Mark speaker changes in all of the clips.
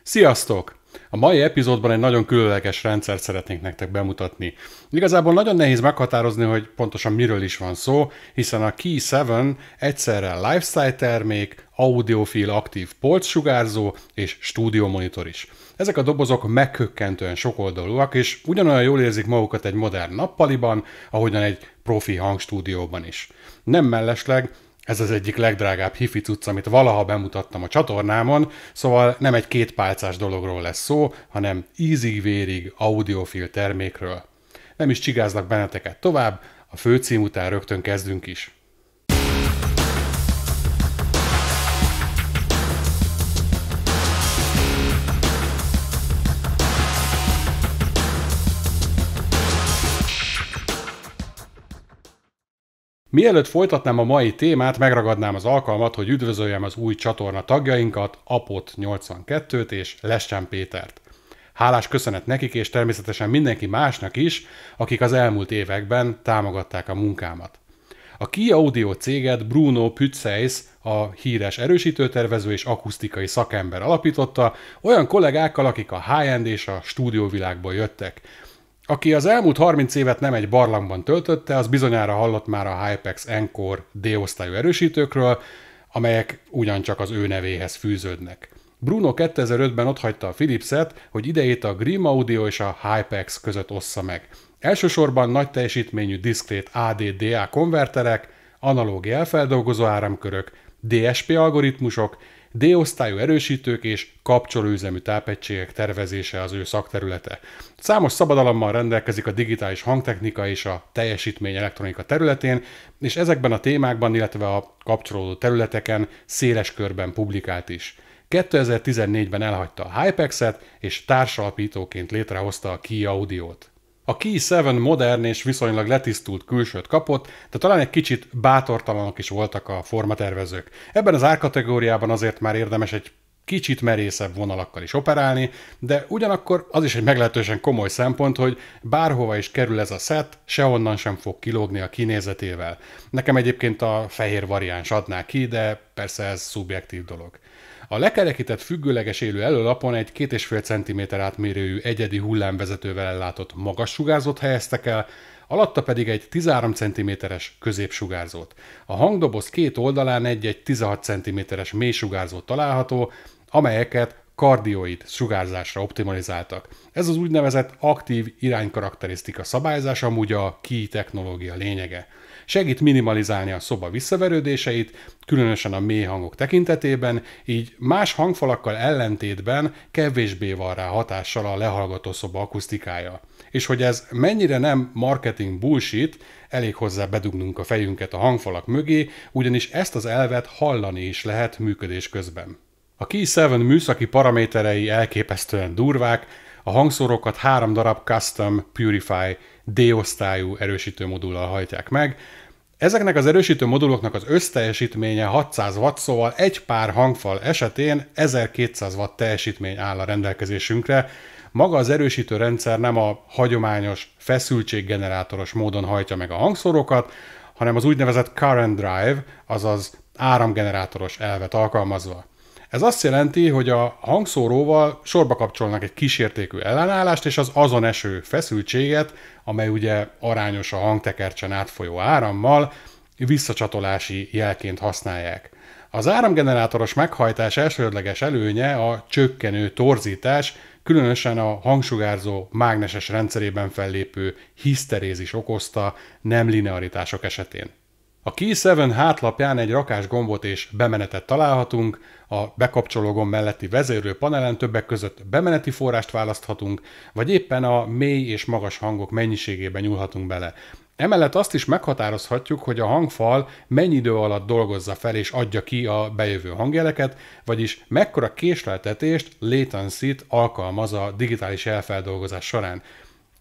Speaker 1: Sziasztok! A mai epizódban egy nagyon különleges rendszert szeretnénk nektek bemutatni. Igazából nagyon nehéz meghatározni, hogy pontosan miről is van szó, hiszen a Key 7 egyszerre lifestyle termék, audiofil aktív polcsugárzó és stúdiómonitor is. Ezek a dobozok megkökkentően sokoldalúak, és ugyanolyan jól érzik magukat egy modern nappaliban, ahogyan egy profi hangstúdióban is. Nem mellesleg, ez az egyik legdrágább hifi cucc, amit valaha bemutattam a csatornámon, szóval nem egy kétpálcás dologról lesz szó, hanem ízig-vérig audiofil termékről. Nem is csigázlak benneteket tovább, a főcím után rögtön kezdünk is. Mielőtt folytatnám a mai témát, megragadnám az alkalmat, hogy üdvözöljem az új csatorna tagjainkat, Apot82-t és Lescsán Pétert. Hálás köszönet nekik és természetesen mindenki másnak is, akik az elmúlt években támogatták a munkámat. A Key Audio céget Bruno Pützeis, a híres erősítőtervező és akusztikai szakember alapította, olyan kollégákkal, akik a high-end és a stúdióvilágból jöttek. Aki az elmúlt 30 évet nem egy barlangban töltötte, az bizonyára hallott már a Hypex Encore D-osztályú erősítőkről, amelyek ugyancsak az ő nevéhez fűződnek. Bruno 2005-ben otthagyta a Philipset, hogy idejét a Grimm Audio és a Hypex között ossza meg. Elsősorban nagy teljesítményű diszkrét AD-DA konverterek, analóg jelfeldolgozó áramkörök, DSP algoritmusok, D-osztályú erősítők és kapcsolóüzemű tápegységek tervezése az ő szakterülete. Számos szabadalommal rendelkezik a digitális hangtechnika és a teljesítmény elektronika területén, és ezekben a témákban, illetve a kapcsolódó területeken széles körben publikált is. 2014-ben elhagyta a Hypexet, és társalapítóként létrehozta a Key Audiót. A Key 7 modern és viszonylag letisztult külsőt kapott, de talán egy kicsit bátortalanok is voltak a formatervezők. Ebben az árkategóriában azért már érdemes egy kicsit merészebb vonalakkal is operálni, de ugyanakkor az is egy meglehetősen komoly szempont, hogy bárhova is kerül ez a szett, sehonnan sem fog kilógni a kinézetével. Nekem egyébként a fehér variáns adná ki, de persze ez szubjektív dolog. A lekerekített függőleges élő előlapon egy 2,5 cm átmérőjű egyedi hullámvezetővel ellátott magas sugárzót helyeztek el, alatta pedig egy 13 cm-es középsugárzót. A hangdoboz két oldalán egy 16 cm-es mély sugárzó található, amelyeket kardioid sugárzásra optimalizáltak. Ez az úgynevezett aktív iránykarakterisztika szabályzás amúgy a Key technológia lényege. Segít minimalizálni a szoba visszaverődéseit, különösen a mély hangok tekintetében, így más hangfalakkal ellentétben kevésbé van rá hatással a lehallgató szoba akusztikája. És hogy ez mennyire nem marketing bullshit, elég hozzá bedugnunk a fejünket a hangfalak mögé, ugyanis ezt az elvet hallani is lehet működés közben. A Key 7 műszaki paraméterei elképesztően durvák, a hangszórókat 3 darab Custom Purify D-osztályú erősítőmodullal hajtják meg. Ezeknek az erősítő moduloknak az összteljesítménye 600 Watt, szóval egy pár hangfal esetén 1200 Watt teljesítmény áll a rendelkezésünkre. Maga az erősítő rendszer nem a hagyományos feszültséggenerátoros módon hajtja meg a hangszórókat, hanem az úgynevezett current drive, azaz áramgenerátoros elvet alkalmazva. Ez azt jelenti, hogy a hangszóróval sorba kapcsolnak egy kísértékű ellenállást, és az azon eső feszültséget, amely ugye arányos a hangtekercsen átfolyó árammal, visszacsatolási jelként használják. Az áramgenerátoros meghajtás elsődleges előnye a csökkenő torzítás, különösen a hangsugárzó mágneses rendszerében fellépő hiszterézis okozta nem linearitások esetén. A Key 7 hátlapján egy rakás gombot és bemenetet találhatunk, a bekapcsoló gomb melletti vezérlő panelen többek között bemeneti forrást választhatunk, vagy éppen a mély és magas hangok mennyiségében nyúlhatunk bele. Emellett azt is meghatározhatjuk, hogy a hangfal mennyi idő alatt dolgozza fel és adja ki a bejövő hangjeleket, vagyis mekkora késleltetést, latency-t alkalmaz a digitális jelfeldolgozás során.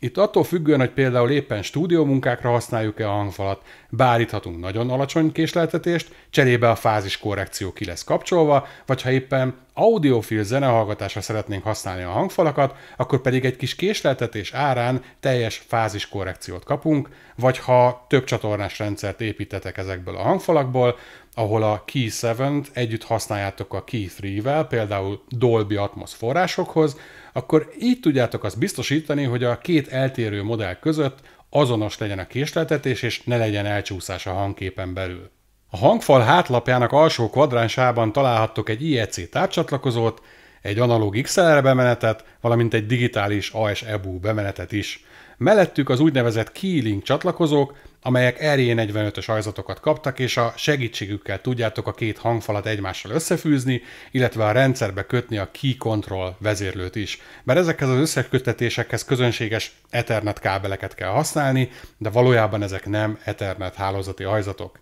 Speaker 1: Itt attól függően, hogy például éppen stúdiómunkákra használjuk-e a hangfalat, beállíthatunk nagyon alacsony késleltetést, cserébe a fáziskorrekció ki lesz kapcsolva, vagy ha éppen audiofil zenehallgatásra szeretnénk használni a hangfalakat, akkor pedig egy kis késleltetés árán teljes fáziskorrekciót kapunk, vagy ha több csatornás rendszert építetek ezekből a hangfalakból, ahol a Key 7-t együtt használjátok a Key 3-vel, például Dolby Atmos forrásokhoz, akkor így tudjátok azt biztosítani, hogy a két eltérő modell között azonos legyen a késleltetés, és ne legyen elcsúszás a hangképen belül. A hangfal hátlapjának alsó kvadránsában találhattok egy IEC tápcsatlakozót, egy analóg XLR bemenetet, valamint egy digitális AS-EBU bemenetet is. Mellettük az úgynevezett Key-Link csatlakozók, amelyek RJ45-ös ajzatokat kaptak, és a segítségükkel tudjátok a két hangfalat egymással összefűzni, illetve a rendszerbe kötni a Key Control vezérlőt is. Bár ezekhez az összeköttetésekhez közönséges Ethernet kábeleket kell használni, de valójában ezek nem Ethernet hálózati ajzatok.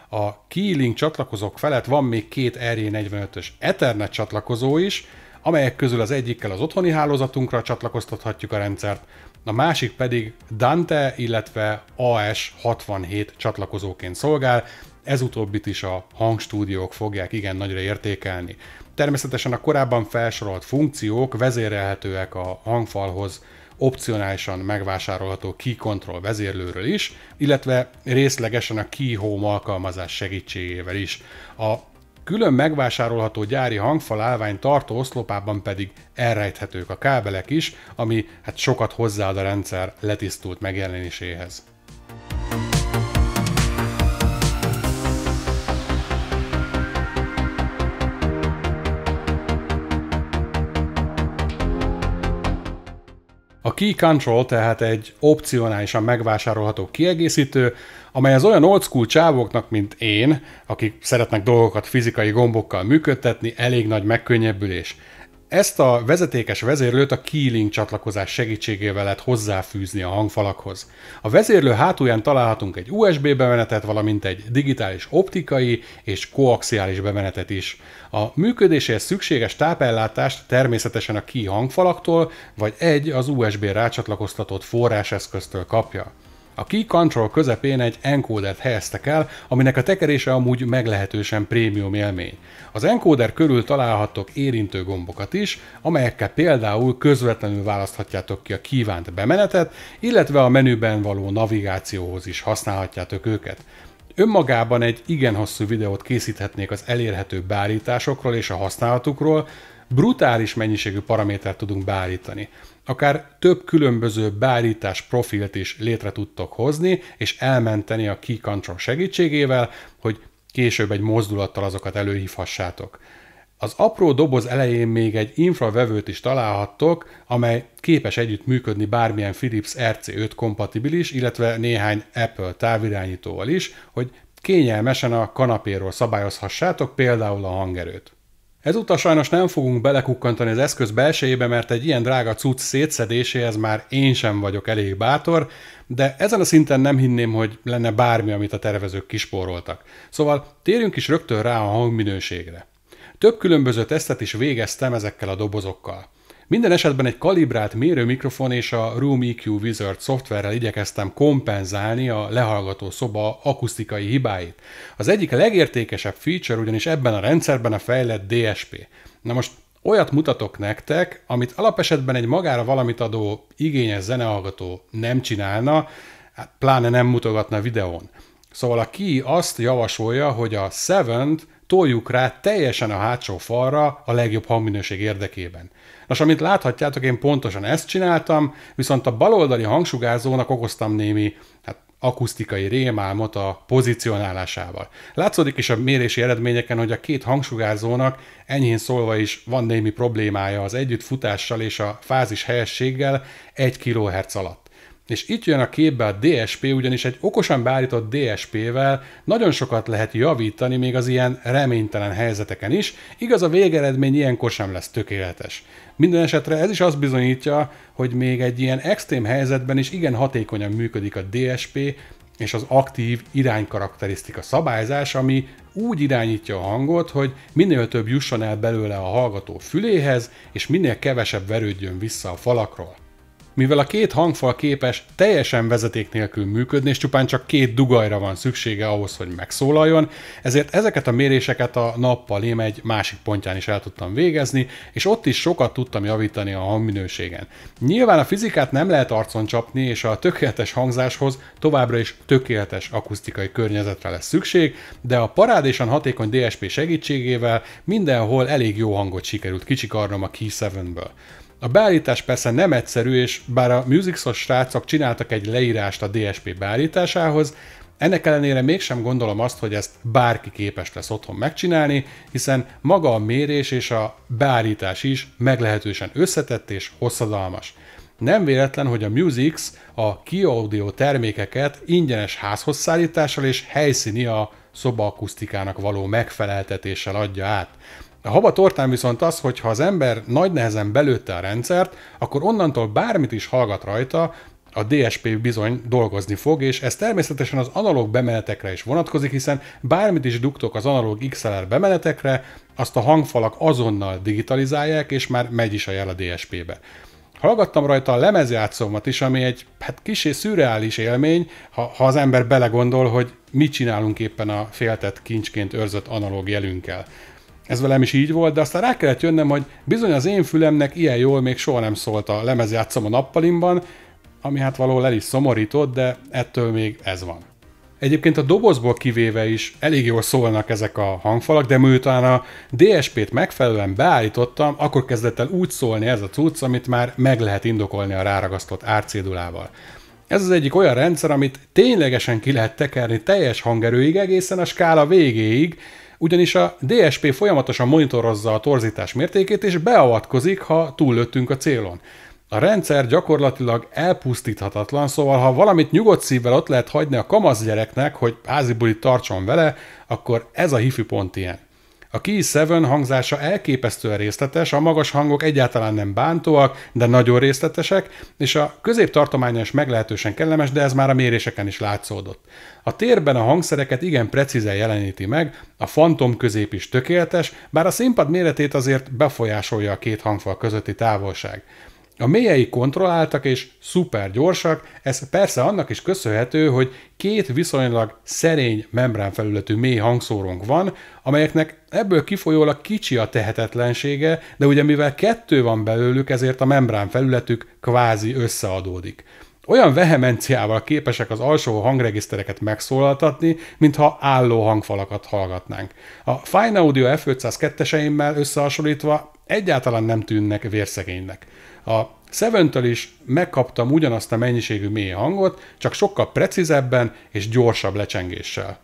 Speaker 1: A Key-Link csatlakozók felett van még két RJ45-ös Ethernet csatlakozó is, amelyek közül az egyikkel az otthoni hálózatunkra csatlakoztathatjuk a rendszert, a másik pedig Dante, illetve AS67 csatlakozóként szolgál, ez utóbbit is a hangstúdiók fogják igen nagyra értékelni. Természetesen a korábban felsorolt funkciók vezérelhetőek a hangfalhoz opcionálisan megvásárolható Key Control vezérlőről is, illetve részlegesen a Key Home alkalmazás segítségével is. A külön megvásárolható gyári hangfal állvány tartó oszlopában pedig elrejthetők a kábelek is, ami hát sokat hozzáad a rendszer letisztult megjelenéséhez. A Key Control tehát egy opcionálisan megvásárolható kiegészítő, amely az olyan old school csávóknak, mint én, akik szeretnek dolgokat fizikai gombokkal működtetni, elég nagy megkönnyebbülés. Ezt a vezetékes vezérlőt a Key-Link csatlakozás segítségével lehet hozzáfűzni a hangfalakhoz. A vezérlő hátulján találhatunk egy USB bemenetet, valamint egy digitális optikai és koaxiális bemenetet is. A működéséhez szükséges tápellátást természetesen a Key hangfalaktól, vagy egy az USB rácsatlakoztatott forráseszköztől kapja. A Key Control közepén egy encodert helyeztek el, aminek a tekerése amúgy meglehetősen prémium élmény. Az encoder körül találhattok érintő gombokat is, amelyekkel például közvetlenül választhatjátok ki a kívánt bemenetet, illetve a menüben való navigációhoz is használhatjátok őket. Önmagában egy igen hosszú videót készíthetnék az elérhető beállításokról és a használatukról, brutális mennyiségű paramétert tudunk beállítani. Akár több különböző beállítás profilt is létre tudtok hozni, és elmenteni a Key Control segítségével, hogy később egy mozdulattal azokat előhívhassátok. Az apró doboz elején még egy infravevőt is találhattok, amely képes együtt működni bármilyen Philips RC5 kompatibilis, illetve néhány Apple távirányítóval is, hogy kényelmesen a kanapéról szabályozhassátok például a hangerőt. Ezúttal sajnos nem fogunk belekukkantani az eszköz belsejébe, mert egy ilyen drága cucc szétszedéséhez már én sem vagyok elég bátor, de ezen a szinten nem hinném, hogy lenne bármi, amit a tervezők kispóroltak. Szóval térjünk is rögtön rá a hangminőségre. Több különböző tesztet is végeztem ezekkel a dobozokkal. Minden esetben egy kalibrált mérőmikrofon és a Room EQ Wizard szoftverrel igyekeztem kompenzálni a lehallgató szoba akusztikai hibáit. Az egyik legértékesebb feature ugyanis ebben a rendszerben a fejlett DSP. Na most olyat mutatok nektek, amit alapesetben egy magára valamit adó igényes zenehallgató nem csinálna, pláne nem mutogatna videón. Szóval a Key azt javasolja, hogy a 7-t toljuk rá teljesen a hátsó falra a legjobb hangminőség érdekében. Nos, amit láthatjátok, én pontosan ezt csináltam, viszont a baloldali hangsugárzónak okoztam némi akusztikai rémálmot a pozicionálásával. Látszódik is a mérési eredményeken, hogy a két hangsugárzónak enyhén szólva is van némi problémája az együttfutással és a fázis helyességgel 1 kHz alatt. És itt jön a képbe a DSP, ugyanis egy okosan beállított DSP-vel nagyon sokat lehet javítani még az ilyen reménytelen helyzeteken is, igaz a végeredmény ilyenkor sem lesz tökéletes. Minden esetre ez is azt bizonyítja, hogy még egy ilyen extrém helyzetben is igen hatékonyan működik a DSP és az aktív iránykarakterisztika szabályzás, ami úgy irányítja a hangot, hogy minél több jusson el belőle a hallgató füléhez, és minél kevesebb verődjön vissza a falakról. Mivel a két hangfal képes teljesen vezeték nélkül működni, és csupán csak két dugajra van szüksége ahhoz, hogy megszólaljon, ezért ezeket a méréseket a nappalém egy másik pontján is el tudtam végezni, és ott is sokat tudtam javítani a hangminőségen. Nyilván a fizikát nem lehet arcon csapni, és a tökéletes hangzáshoz továbbra is tökéletes akusztikai környezetre lesz szükség, de a parádésan hatékony DSP segítségével mindenhol elég jó hangot sikerült kicsikarnom a Key 7-ből. A beállítás persze nem egyszerű, és bár a Musicsos srácok csináltak egy leírást a DSP beállításához, ennek ellenére mégsem gondolom azt, hogy ezt bárki képes lesz otthon megcsinálni, hiszen maga a mérés és a beállítás is meglehetősen összetett és hosszadalmas. Nem véletlen, hogy a Musix a Key Audio termékeket ingyenes házhoz szállítással és helyszíni a szobaakusztikának való megfeleltetéssel adja át. A haba tortán viszont az, hogy ha az ember nagy nehezen belőtte a rendszert, akkor onnantól bármit is hallgat rajta, a DSP bizony dolgozni fog, és ez természetesen az analóg bemenetekre is vonatkozik, hiszen bármit is dugtok az analóg XLR bemenetekre, azt a hangfalak azonnal digitalizálják, és már megy is a jel a DSP-be. Hallgattam rajta a lemezjátszómat is, ami egy kissé szürreális élmény, ha az ember belegondol, hogy mit csinálunk éppen a féltett kincsként őrzött analóg jelünkkel. Ez velem is így volt, de aztán rá kellett jönnöm, hogy bizony az én fülemnek ilyen jól még soha nem szólt a lemezjátszom a nappalimban, ami hát valahol el is szomorított, de ettől még ez van. Egyébként a dobozból kivéve is elég jól szólnak ezek a hangfalak, de miután a DSP-t megfelelően beállítottam, akkor kezdett el úgy szólni ez a cucc, amit már meg lehet indokolni a ráragasztott árcédulával. Ez az egyik olyan rendszer, amit ténylegesen ki lehet tekerni teljes hangerőig egészen a skála végéig, ugyanis a DSP folyamatosan monitorozza a torzítás mértékét és beavatkozik, ha túllőttünk a célon. A rendszer gyakorlatilag elpusztíthatatlan, szóval ha valamit nyugodt szívvel ott lehet hagyni a kamasz gyereknek, hogy házi bulit tartson vele, akkor ez a hifi pont ilyen. A Key 7 hangzása elképesztően részletes, a magas hangok egyáltalán nem bántóak, de nagyon részletesek, és a középtartománya is meglehetősen kellemes, de ez már a méréseken is látszódott. A térben a hangszereket igen precízen jeleníti meg, a fantom közép is tökéletes, bár a színpad méretét azért befolyásolja a két hangfal közötti távolság. A mélyei kontrolláltak és szuper gyorsak, ez persze annak is köszönhető, hogy két viszonylag szerény membránfelületű mély hangszórónk van, amelyeknek ebből kifolyólag kicsi a tehetetlensége, de ugye mivel kettő van belőlük, ezért a membránfelületük kvázi összeadódik. Olyan vehemenciával képesek az alsó hangregisztereket megszólaltatni, mintha álló hangfalakat hallgatnánk. A Fine Audio F502-eseimmel összehasonlítva egyáltalán nem tűnnek vérszegénynek. A 7-től is megkaptam ugyanazt a mennyiségű mély hangot, csak sokkal precízebben és gyorsabb lecsengéssel.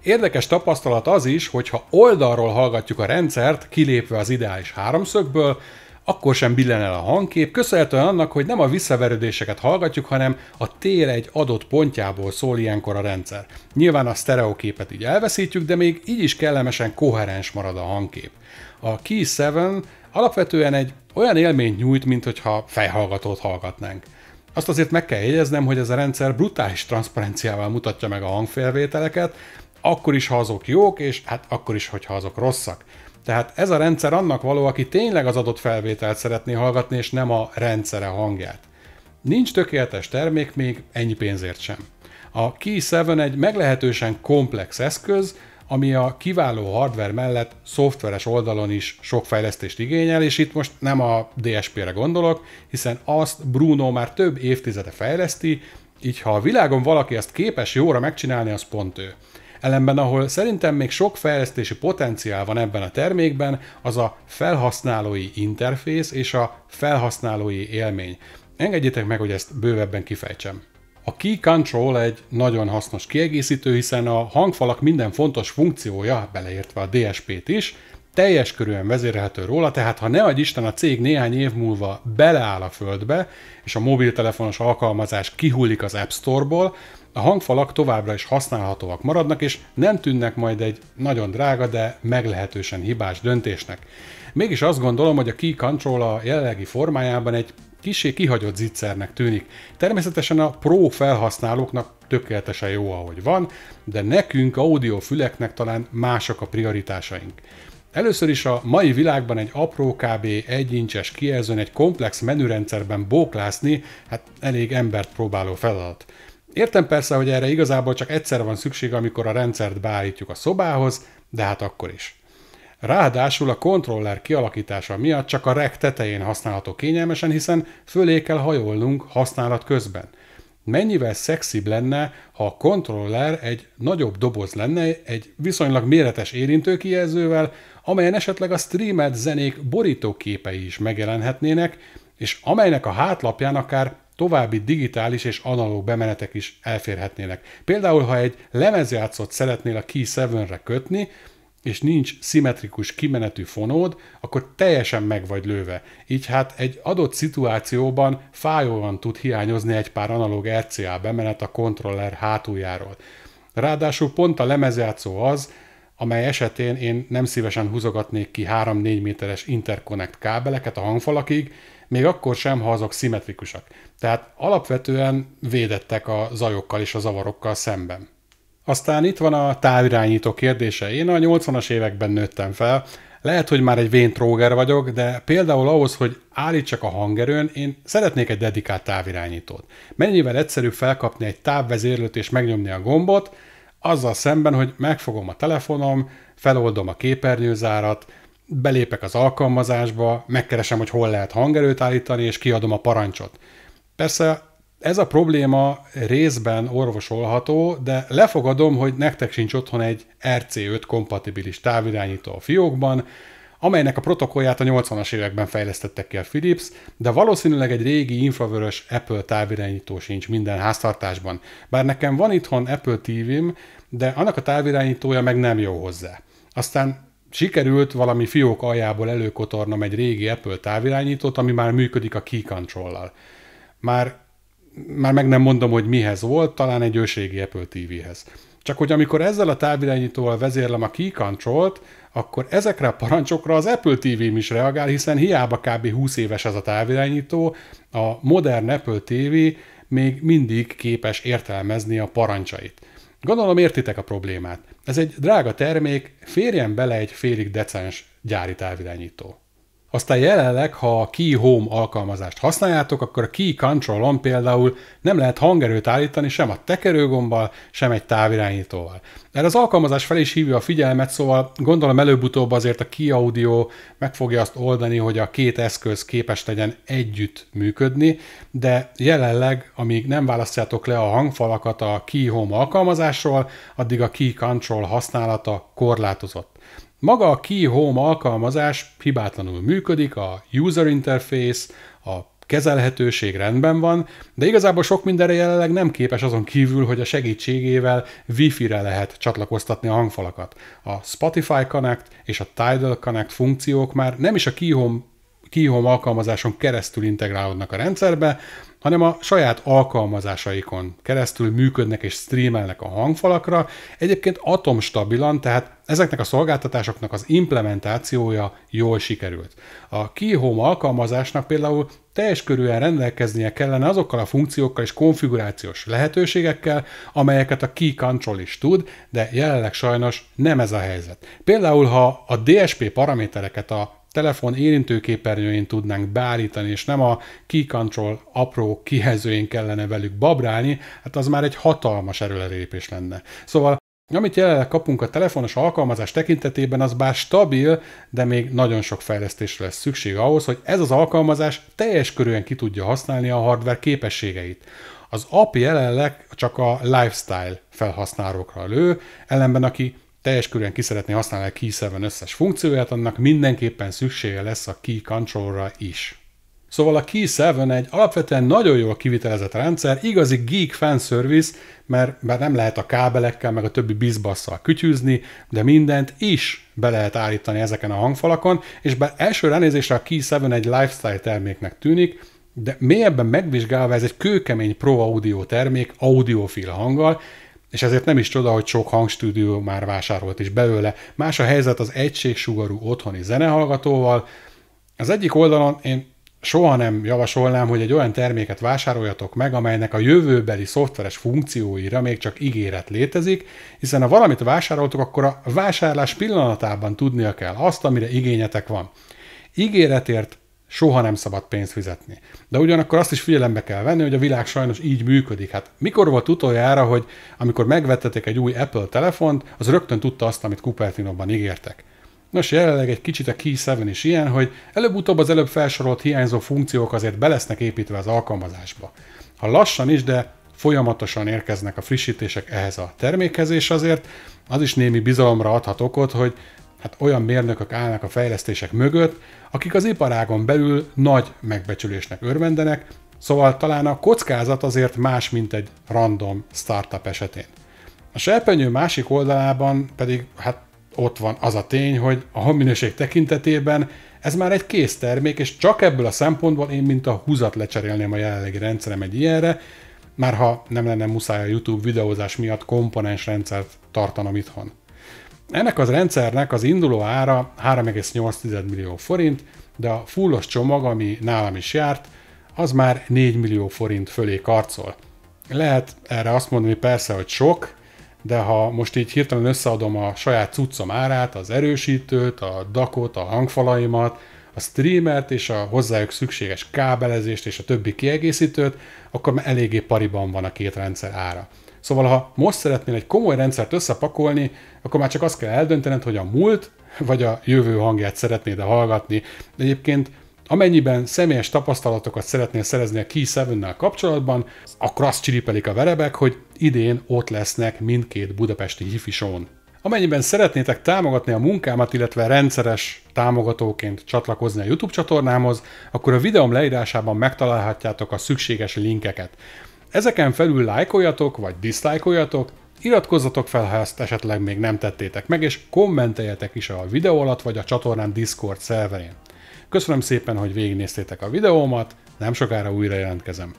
Speaker 1: Érdekes tapasztalat az is, hogy ha oldalról hallgatjuk a rendszert, kilépve az ideális háromszögből, akkor sem billen el a hangkép, köszönhetően annak, hogy nem a visszaverődéseket hallgatjuk, hanem a tér egy adott pontjából szól ilyenkor a rendszer. Nyilván a sztereoképet így elveszítjük, de még így is kellemesen koherens marad a hangkép. A Key 7 alapvetően egy olyan élményt nyújt, mintha fejhallgatót hallgatnánk. Azt azért meg kell jegyeznem, hogy ez a rendszer brutális transzparenciával mutatja meg a hangfelvételeket, akkor is, ha azok jók, és hát akkor is, hogyha azok rosszak. Tehát ez a rendszer annak való, aki tényleg az adott felvételt szeretné hallgatni, és nem a rendszere hangját. Nincs tökéletes termék, még ennyi pénzért sem. A Key 7 egy meglehetősen komplex eszköz, ami a kiváló hardware mellett szoftveres oldalon is sok fejlesztést igényel, és itt most nem a DSP-re gondolok, hiszen azt Bruno már több évtizede fejleszti, így ha a világon valaki ezt képes jóra megcsinálni, az pont ő. Ellenben, ahol szerintem még sok fejlesztési potenciál van ebben a termékben, az a felhasználói interfész és a felhasználói élmény. Engedjétek meg, hogy ezt bővebben kifejtsem. A Key Control egy nagyon hasznos kiegészítő, hiszen a hangfalak minden fontos funkciója, beleértve a DSP-t is, teljes körűen vezérelhető róla, tehát ha ne adj Isten a cég néhány év múlva beleáll a földbe, és a mobiltelefonos alkalmazás kihullik az App Store-ból, a hangfalak továbbra is használhatóak maradnak, és nem tűnnek majd egy nagyon drága, de meglehetősen hibás döntésnek. Mégis azt gondolom, hogy a Key Control a jelenlegi formájában egy kissé kihagyott zicsernek tűnik. Természetesen a Pro felhasználóknak tökéletesen jó, ahogy van, de nekünk, audiofüleknek talán mások a prioritásaink. Először is a mai világban egy apró, kb. 1 incses kijelzőn egy komplex menürendszerben bóklászni, hát elég embert próbáló feladat. Értem persze, hogy erre igazából csak egyszer van szükség, amikor a rendszert beállítjuk a szobához, de hát akkor is. Ráadásul a kontroller kialakítása miatt csak a rack tetején használható kényelmesen, hiszen fölé kell hajolnunk használat közben. Mennyivel szexibb lenne, ha a kontroller egy nagyobb doboz lenne, egy viszonylag méretes érintőkijelzővel, amelyen esetleg a streamelt zenék borítóképei is megjelenhetnének, és amelynek a hátlapján akár további digitális és analóg bemenetek is elférhetnének. Például, ha egy lemezjátszót szeretnél a Key 7-re kötni, és nincs szimmetrikus kimenetű fonód, akkor teljesen meg vagy lőve. Így hát egy adott szituációban fájóan tud hiányozni egy pár analóg RCA bemenet a kontroller hátuljáról. Ráadásul pont a lemezjátszó az, amely esetén én nem szívesen húzogatnék ki 3-4 méteres interconnect kábeleket a hangfalakig, még akkor sem, ha azok szimmetrikusak. Tehát alapvetően védettek a zajokkal és a zavarokkal szemben. Aztán itt van a távirányító kérdése. Én a 80-as években nőttem fel, lehet, hogy már egy vén tróger vagyok, de például ahhoz, hogy állítsak a hangerőn, én szeretnék egy dedikált távirányítót. Mennyivel egyszerűbb felkapni egy távvezérlőt és megnyomni a gombot, azzal szemben, hogy megfogom a telefonom, feloldom a képernyőzárat, belépek az alkalmazásba, megkeresem, hogy hol lehet hangerőt állítani, és kiadom a parancsot. Persze ez a probléma részben orvosolható, de lefogadom, hogy nektek sincs otthon egy RC5 kompatibilis távirányító a fiókban, amelynek a protokollját a 80-as években fejlesztettek ki a Philips, de valószínűleg egy régi infravörös Apple távirányító sincs minden háztartásban. Bár nekem van itthon Apple TV-m, de annak a távirányítója meg nem jó hozzá. Aztán sikerült valami fiók aljából előkotornom egy régi Apple távirányítót, ami már működik a Key Control-lal. Már meg nem mondom, hogy mihez volt, talán egy ősrégi Apple TV-hez. Csak hogy amikor ezzel a távirányítóval vezérlem a Key Control-t, akkor ezekre a parancsokra az Apple TV-m is reagál, hiszen hiába kb. 20 éves ez a távirányító, a modern Apple TV még mindig képes értelmezni a parancsait. Gondolom értitek a problémát. Ez egy drága termék, férjen bele egy félig decens gyári távirányító. Aztán jelenleg, ha a Key Home alkalmazást használjátok, akkor a Key Control-on például nem lehet hangerőt állítani sem a tekerőgombbal, sem egy távirányítóval. Erre az alkalmazás fel is hívja a figyelmet, szóval gondolom előbb-utóbb azért a Key Audio meg fogja azt oldani, hogy a két eszköz képes legyen együtt működni, de jelenleg, amíg nem választjátok le a hangfalakat a Key Home alkalmazásról, addig a Key Control használata korlátozott. Maga a Key Home alkalmazás hibátlanul működik, a user interface, a kezelhetőség rendben van, de igazából sok mindenre jelenleg nem képes azon kívül, hogy a segítségével Wi-Fi-re lehet csatlakoztatni a hangfalakat. A Spotify Connect és a Tidal Connect funkciók már nem is a Key Home alkalmazáson keresztül integrálódnak a rendszerbe, hanem a saját alkalmazásaikon keresztül működnek és streamelnek a hangfalakra, egyébként atomstabilan, tehát ezeknek a szolgáltatásoknak az implementációja jól sikerült. A Key Home alkalmazásnak például teljes körűen rendelkeznie kellene azokkal a funkciókkal és konfigurációs lehetőségekkel, amelyeket a Key Control is tud, de jelenleg sajnos nem ez a helyzet. Például, ha a DSP paramétereket a telefon érintőképernyőjén tudnánk beállítani, és nem a Key Control apró kijelzőjén kellene velük babrálni, hát az már egy hatalmas erőlelépés lenne. Szóval, amit jelenleg kapunk a telefonos alkalmazás tekintetében, az bár stabil, de még nagyon sok fejlesztésre lesz szükség ahhoz, hogy ez az alkalmazás teljes körűen ki tudja használni a hardware képességeit. Az app jelenleg csak a lifestyle felhasználókra lő, ellenben aki teljes körűen ki szeretné használni a Key 7 összes funkcióját, annak mindenképpen szüksége lesz a Key Control-ra is. Szóval a Key 7 egy alapvetően nagyon jól kivitelezett rendszer, igazi geek fanservice, mert bár nem lehet a kábelekkel meg a többi bizbasszal kütyűzni, de mindent is be lehet állítani ezeken a hangfalakon, és bár első ránézésre a Key 7 egy lifestyle terméknek tűnik, de mélyebben megvizsgálva ez egy kőkemény Pro Audio termék audiofil hanggal, és ezért nem is csoda, hogy sok hangstúdió már vásárolt is belőle. Más a helyzet az egységsugarú otthoni zenehallgatóval. Az egyik oldalon én soha nem javasolnám, hogy egy olyan terméket vásároljatok meg, amelynek a jövőbeli szoftveres funkcióira még csak ígéret létezik, hiszen ha valamit vásároltok, akkor a vásárlás pillanatában tudnia kell azt, amire igényetek van. Ígéretért soha nem szabad pénzt fizetni. De ugyanakkor azt is figyelembe kell venni, hogy a világ sajnos így működik. Hát mikor volt utoljára, hogy amikor megvettetek egy új Apple telefont, az rögtön tudta azt, amit Cupertinóban ígértek. Nos, jelenleg egy kicsit a Key 7 is ilyen, hogy előbb-utóbb az előbb felsorolt hiányzó funkciók azért be lesznek építve az alkalmazásba. Ha lassan is, de folyamatosan érkeznek a frissítések ehhez a termékhez, és azért az is némi bizalomra adhat okot, hogy hát olyan mérnökök állnak a fejlesztések mögött, akik az iparágon belül nagy megbecsülésnek örvendenek, szóval talán a kockázat azért más, mint egy random startup esetén. A serpenyő másik oldalában pedig hát ott van az a tény, hogy a hangminőség tekintetében ez már egy kész termék, és csak ebből a szempontból én mint a húzat lecserélném a jelenlegi rendszerem egy ilyenre, már ha nem lenne muszáj a YouTube videózás miatt komponens rendszert tartanom itthon. Ennek az rendszernek az induló ára 3,8 millió forint, de a fullos csomag, ami nálam is járt, az már 4 millió forint fölé karcol. Lehet erre azt mondani persze, hogy sok, de ha most így hirtelen összeadom a saját cuccom árát, az erősítőt, a DAC-ot, a hangfalaimat, a streamert és a hozzájuk szükséges kábelezést és a többi kiegészítőt, akkor már eléggé pariban van a két rendszer ára. Szóval ha most szeretnél egy komoly rendszert összepakolni, akkor már csak azt kell eldöntened, hogy a múlt vagy a jövő hangját szeretnéd hallgatni. De egyébként amennyiben személyes tapasztalatokat szeretnél szerezni a Key 7-nel kapcsolatban, akkor azt csiripelik a verebek, hogy idén ott lesznek mindkét budapesti hifi shown. Amennyiben szeretnétek támogatni a munkámat, illetve rendszeres támogatóként csatlakozni a YouTube csatornámhoz, akkor a videóm leírásában megtalálhatjátok a szükséges linkeket. Ezeken felül lájkoljatok, vagy diszlájkoljatok, iratkozzatok fel, ha ezt esetleg még nem tettétek meg, és kommenteljetek is a videó alatt, vagy a csatornám Discord szerverén. Köszönöm szépen, hogy végignéztétek a videómat, nem sokára újra jelentkezem.